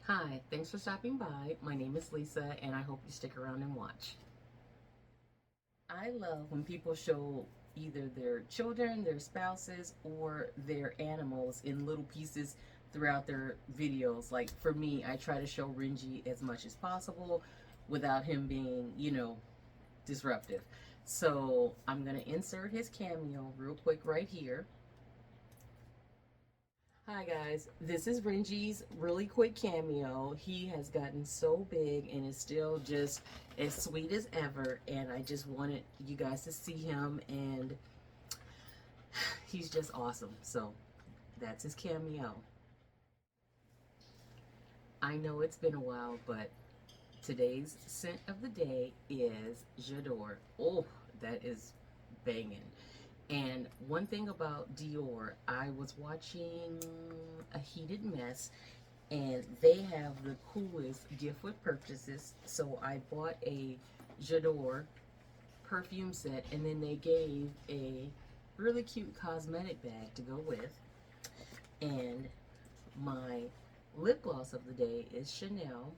Hi, thanks for stopping by. My name is Lisa, and I hope you stick around and watch. I love when people show either their children, their spouses, or their animals in little pieces throughout their videos. Like for me, I try to show Renji as much as possible without him being, disruptive. So I'm going to insert his cameo real quick right here. Hi guys, this is Renji's really quick cameo. He has gotten so big and is still just as sweet as ever, and I just wanted you guys to see him, and he's just awesome. So that's his cameo. I know it's been a while, but today's scent of the day is J'adore. Oh, that is banging. And one thing about Dior, I was watching A Heated Mess, and they have the coolest gift with purchases. So I bought a J'adore perfume set, and then they gave a really cute cosmetic bag to go with. And my lip gloss of the day is Chanel.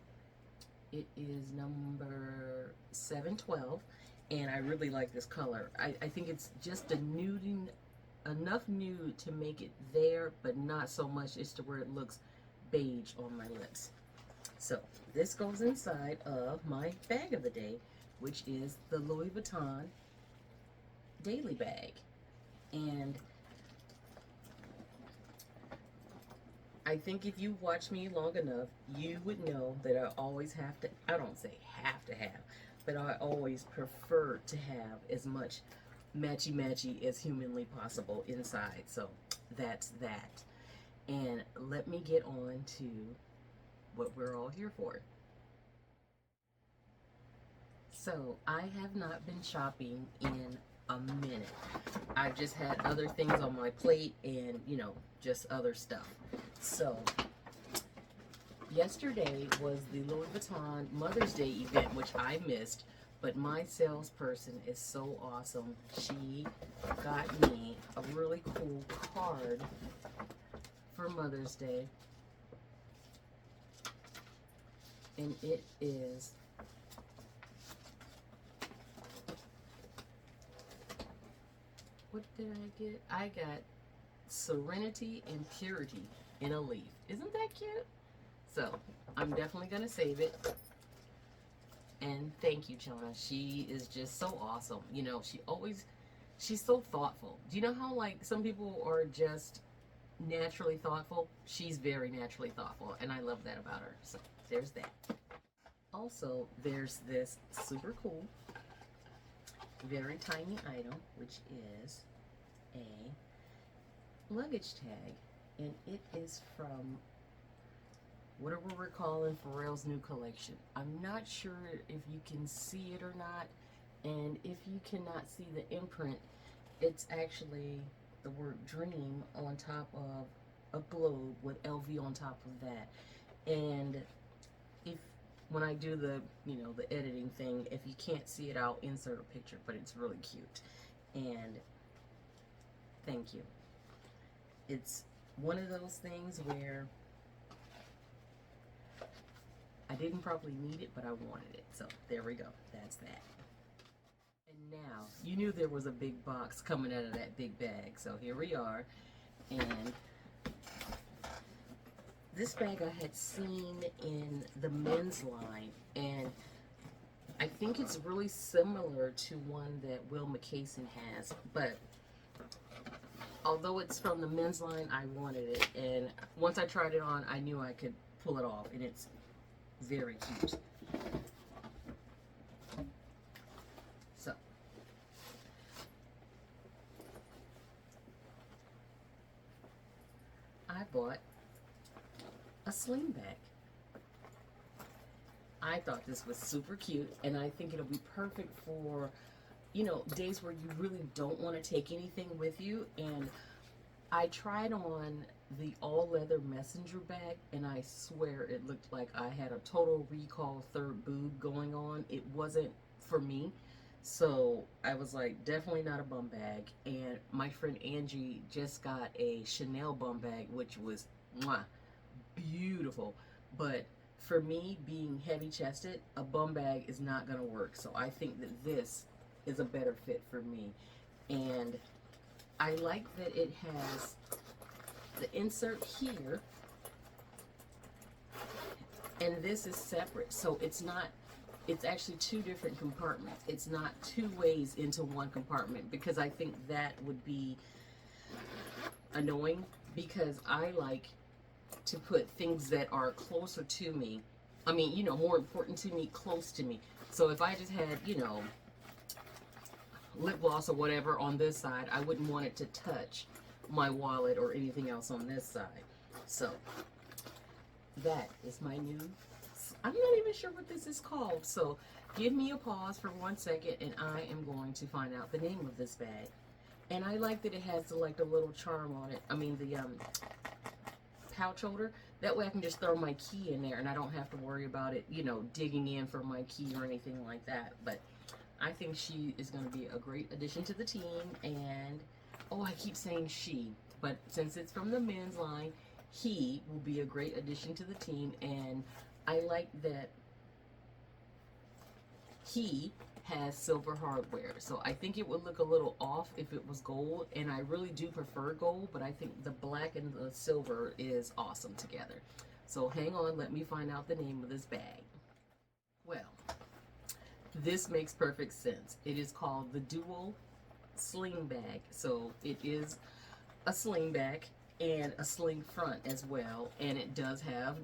It is number 712, and I really like this color. I think it's just a nuding, enough nude to make it there, but not so much as to where it looks beige on my lips. So this goes inside of my bag of the day, which is the Louis Vuitton daily bag. And I think if you watch me long enough, you would know that I always have to, I don't say have to have, but I always prefer to have as much matchy-matchy as humanly possible inside. So that's that. And let me get on to what we're all here for. So I have not been shopping in a minute. I've just had other things on my plate and, just other stuff. So yesterday was the Louis Vuitton Mother's Day event, which I missed, but my salesperson is so awesome. She got me a really cool card for Mother's Day, and it is what did I get? I got Serenity and Purity in a leaf. Isn't that cute? So I'm definitely gonna save it. And thank you, Chona. She is just so awesome. She's so thoughtful. Do you know how like some people are just naturally thoughtful? She's very naturally thoughtful, and I love that about her. So there's that. Also, there's this super cool, very tiny item, which is a luggage tag, and it is from whatever we're calling Pharrell's new collection. I'm not sure if you can see it or not, and if you cannot see the imprint, it's actually the word dream on top of a globe with LV on top of that. And if when I do the editing thing, if you can't see it, I'll insert a picture, but it's really cute. And thank you. It's one of those things where I didn't probably need it, but I wanted it. So there we go. That's that. And now, you knew there was a big box coming out of that big bag. So here we are. And this bag I had seen in the men's line, and I think it's really similar to one that Will McCason has, but although it's from the men's line, I wanted it, and once I tried it on, I knew I could pull it off, and it's very cute. So I bought a sling bag. I thought this was super cute, and I think it'll be perfect for, days where you really don't want to take anything with you. And I tried on the all-leather messenger bag, and I swear it looked like I had a total recall third boob going on. It wasn't for me. So I was like, definitely not a bum bag. And my friend Angie just got a Chanel bum bag, which was mwah, beautiful. But for me, being heavy chested, a bum bag is not going to work. So I think that this is a better fit for me. And I like that it has the insert here, and this is separate. So it's actually two different compartments. It's not two ways into one compartment, because I think that would be annoying, because I like to put things that are closer to me. I mean, you know, more important to me, close to me. So if I just had, you know, lip gloss or whatever on this side, I wouldn't want it to touch my wallet or anything else on this side. So that is my new, I'm not even sure what this is called. So give me a pause for 1 second and I am going to find out the name of this bag. And I like that it has the, like, the little charm on it. I mean, the pouch holder. That way I can just throw my key in there and I don't have to worry about it, you know, digging in for my key or anything like that. But I think she is going to be a great addition to the team. And, oh, I keep saying she, but since it's from the men's line, he will be a great addition to the team. And I like that he has silver hardware. So I think it would look a little off if it was gold, and I really do prefer gold, but I think the black and the silver is awesome together. So hang on, let me find out the name of this bag. Well, this makes perfect sense. It is called the Duo Sling bag. So it is a sling back and a sling front as well, and it does have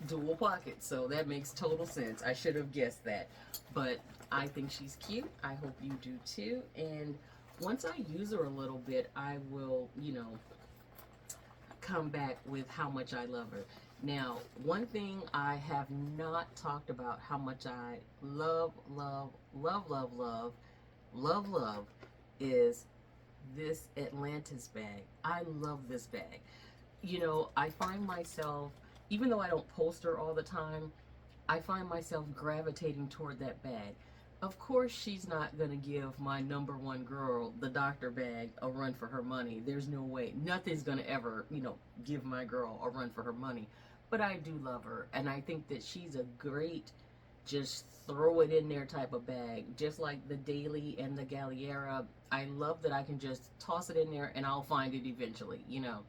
dual pockets, so that makes total sense. I should have guessed that, but I think she's cute. I hope you do too. And once I use her a little bit, I will, you know, come back with how much I love her. Now, one thing I have not talked about how much I love is this Atlantis bag. I love this bag. You know, I find myself, even though I don't post her all the time, I find myself gravitating toward that bag. Of course, she's not going to give my number one girl, the doctor bag, a run for her money. There's no way. Nothing's going to ever, you know, give my girl a run for her money. But I do love her, and I think that she's a great, just throw it in there type of bag. Just like the Daily and the Galliera, I love that I can just toss it in there and I'll find it eventually, you know.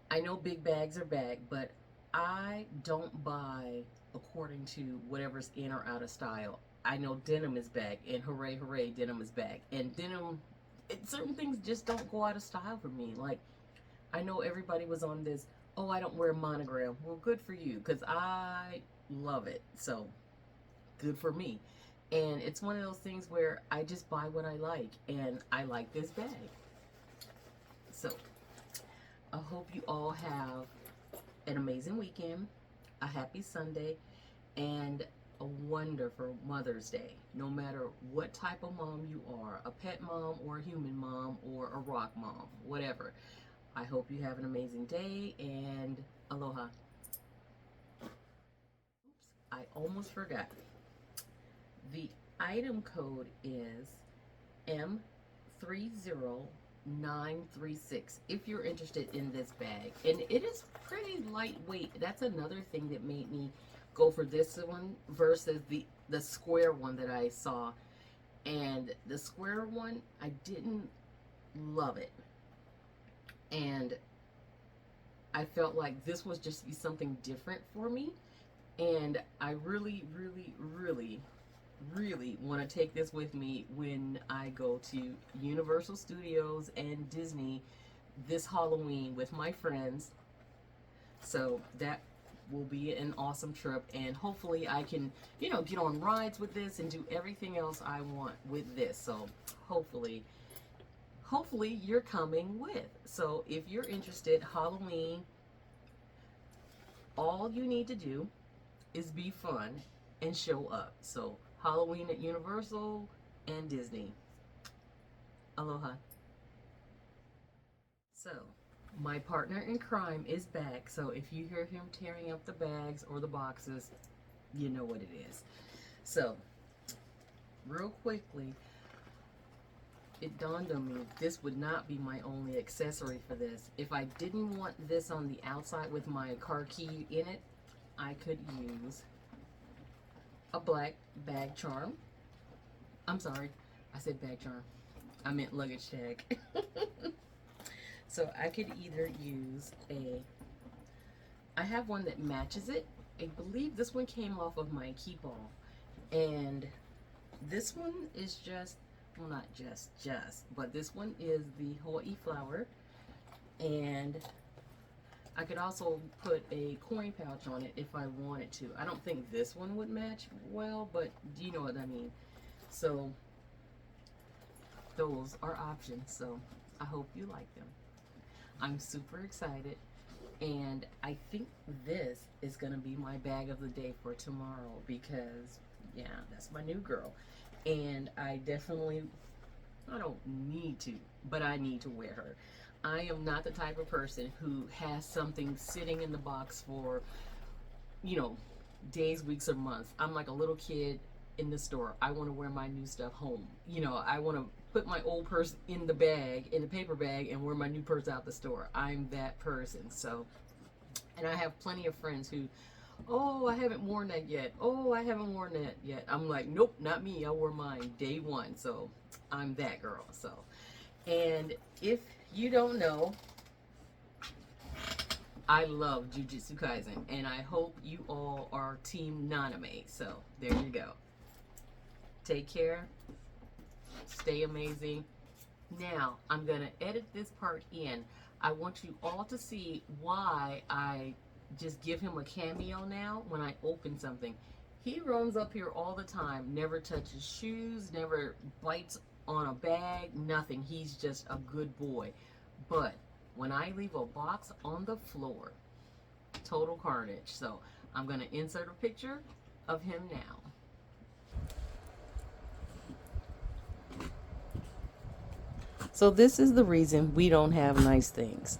I know big bags are back, but I don't buy according to whatever's in or out of style. I know denim is back, and hooray, hooray, denim is back. And denim, certain things just don't go out of style for me. Like, I know everybody was on this, oh, I don't wear monogram. Well, good for you, because I love it. So, good for me. And it's one of those things where I just buy what I like, and I like this bag. So, I hope you all have an amazing weekend, a happy Sunday, and a wonderful Mother's Day. No matter what type of mom you are, a pet mom or a human mom or a rock mom, whatever. I hope you have an amazing day, and aloha. Oops, I almost forgot. The item code is M30936 if you're interested in this bag. And it is pretty lightweight. That's another thing that made me go for this one versus the square one that I saw. And the square one, I didn't love it. And I felt like this was just be something different for me. And I really, really, really, really want to take this with me when I go to Universal Studios and Disney this Halloween with my friends. So that will be an awesome trip, and hopefully I can, you know, get on rides with this and do everything else I want with this. So hopefully you're coming with. So if you're interested, Halloween, all you need to do is be fun and show up. So Halloween at Universal and Disney. Aloha. So my partner in crime is back. So if you hear him tearing up the bags or the boxes, you know what it is. So real quickly, it dawned on me this would not be my only accessory for this. If I didn't want this on the outside with my car key in it, I could use a black bag charm. I'm sorry, I said bag charm. I meant luggage tag. So I could either use I have one that matches it. I believe this one came off of my key ball. And this one is just, well, not just, but this one is the Hawaii flower. And I could also put a coin pouch on it if I wanted to. I don't think this one would match well, but you know what I mean. So those are options. So I hope you like them. I'm super excited. And I think this is going to be my bag of the day for tomorrow because, yeah, that's my new girl. And I don't need to, but I need to wear her. I am not the type of person who has something sitting in the box for, you know, days, weeks, or months. I'm like a little kid in the store. I want to wear my new stuff home. You know, I want to put my old purse in the bag, in the paper bag, and wear my new purse out the store. I'm that person. So, and I have plenty of friends who, oh, I haven't worn that yet. Oh, I haven't worn that yet. I'm like, nope, not me. I wore mine day one. So I'm that girl. So, and if you don't know, I love Jujutsu Kaisen, and I hope you all are Team Naname. So there you go. Take care. Stay amazing. Now, I'm going to edit this part in. I want you all to see why I just give him a cameo now when I open something. He roams up here all the time, never touches shoes, never bites on a bag, nothing. He's just a good boy. But when I leave a box on the floor, total carnage. So I'm going to insert a picture of him now. So this is the reason we don't have nice things.